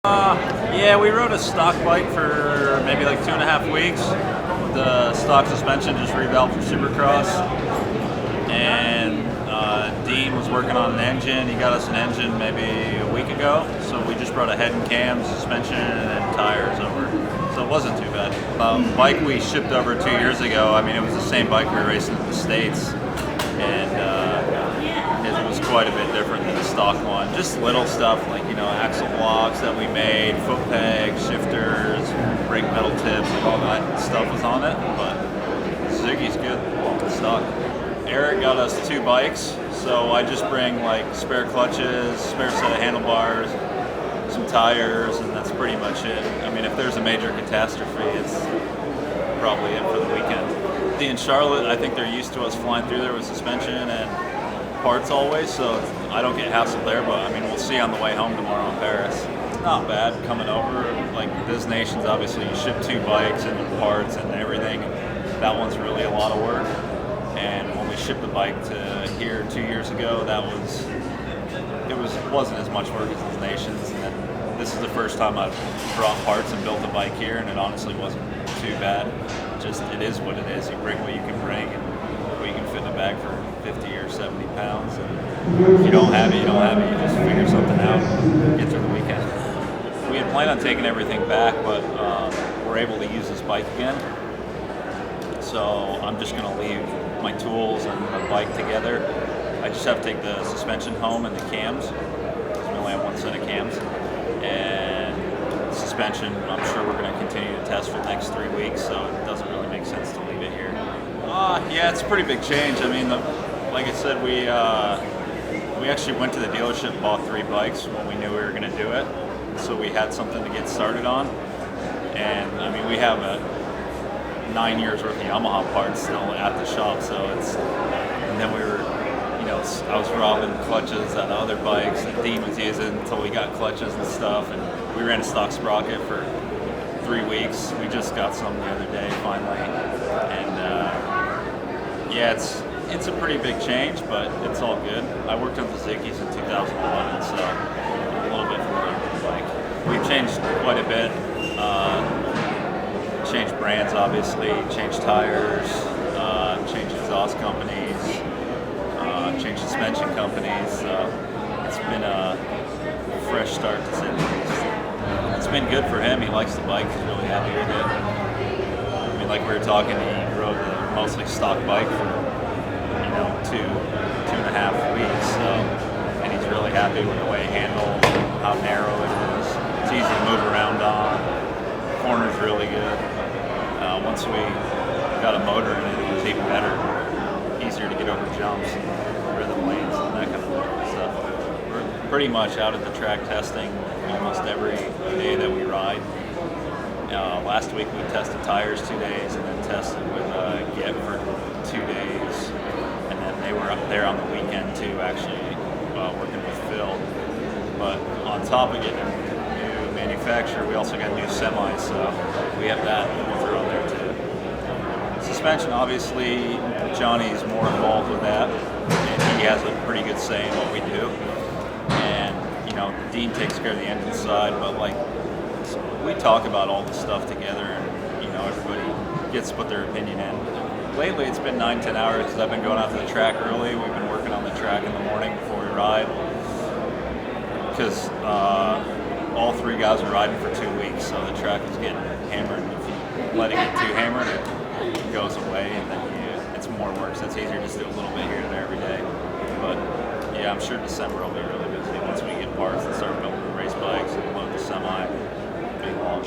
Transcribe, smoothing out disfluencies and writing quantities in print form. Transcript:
Yeah, we rode a stock bike for maybe like 2.5 weeks. The stock suspension just revalved for Supercross, and Dean was working on an engine. He got us an engine maybe a week ago, so we just brought a head and cam, suspension, and then tires over. So it wasn't too bad. The bike we shipped over 2 years ago, I mean, it was the same bike we were racing in the States, and it was quite a bit different than the stock one. Just little stuff like, you know, axle blocks that we made, foot pegs, shifters, brake pedal tips, like all that stuff was on it. But Suzuki's good, stock. Eric got us 2 bikes, so I just bring like spare clutches, spare set of handlebars, some tires, and that's pretty much it. I mean, if there's a major catastrophe, it's probably it for the weekend. In Charlotte, I think they're used to us flying through there with suspension and parts always, so I don't get hassled there, but I mean, we'll see on the way home tomorrow in Paris. It's not bad coming over. Like, this nation's obviously, you ship 2 bikes and parts and everything. That one's really a lot of work. And when we shipped the bike to here 2 years ago, it wasn't as much work as the nations. And then this is the first time I've brought parts and built a bike here, and it honestly wasn't too bad. Just, it is what it is. You bring what you can bring and what you can fit in a bag for 50 or 70 pounds. And if you don't have it, you don't have it. You just figure something out and get through the weekend. We had planned on taking everything back, but we're able to use this bike again. So I'm just going to leave my tools and the bike together. I just have to take the suspension home and the cams, because we only have 1 set of cams. And suspension, I'm sure we're going to continue to test for the next 3 weeks, so it doesn't really make sense to leave it here. Yeah, it's a pretty big change. I mean, like I said, we actually went to the dealership and bought 3 bikes when we knew we were going to do it. So we had something to get started on. And I mean, we have a 9 years worth of Yamaha parts still at the shop, so and then we were, you know, I was robbing clutches out of other bikes that Dean was using until we got clutches and stuff, and we ran a stock sprocket for 3 weeks. We just got some the other day finally, and yeah, it's a pretty big change, but it's all good. I worked on the Suzuki's in 2011, so I'm a little bit familiar with the bike. We've changed quite a bit. Changed brands, obviously, changed tires, changed exhaust companies, changed suspension companies. It's been a fresh start, to say the least. It's been good for him. He likes the bike. He's really happy with it. I mean, like we were talking, he rode a mostly stock bike for, you know, 2.5 weeks. So, and he's really happy with the way it handles, how narrow it is. It's easy to move around on. The corner's really good. Once we got a motor in it, it was even better, easier to get over jumps and rhythm lanes and that kind of stuff. We're pretty much out at the track testing almost every day that we ride. Last week we tested tires 2 days and then tested with Get for 2 days, and then they were up there on the weekend too, actually working with Phil. But on top of getting a new manufacturer, we also got new semis, so we have that we'll throw in there too. Suspension, obviously, Johnny's more involved with that, and he has a pretty good say in what we do. And, you know, Dean takes care of the engine side, but like, we talk about all this stuff together, and, you know, everybody gets to put their opinion in. Lately, it's been 9-10 hours because I've been going out to the track early. We've been working on the track in the morning before we ride, because all 3 guys are riding for 2 weeks, so the track is getting hammered. If you let it get too hammered, it goes away, and then it's more work, so it's easier to just do a little bit here and there every day. But yeah, I'm sure December will be really busy once we get parts and start building the race bikes and load the semi. It'll be long.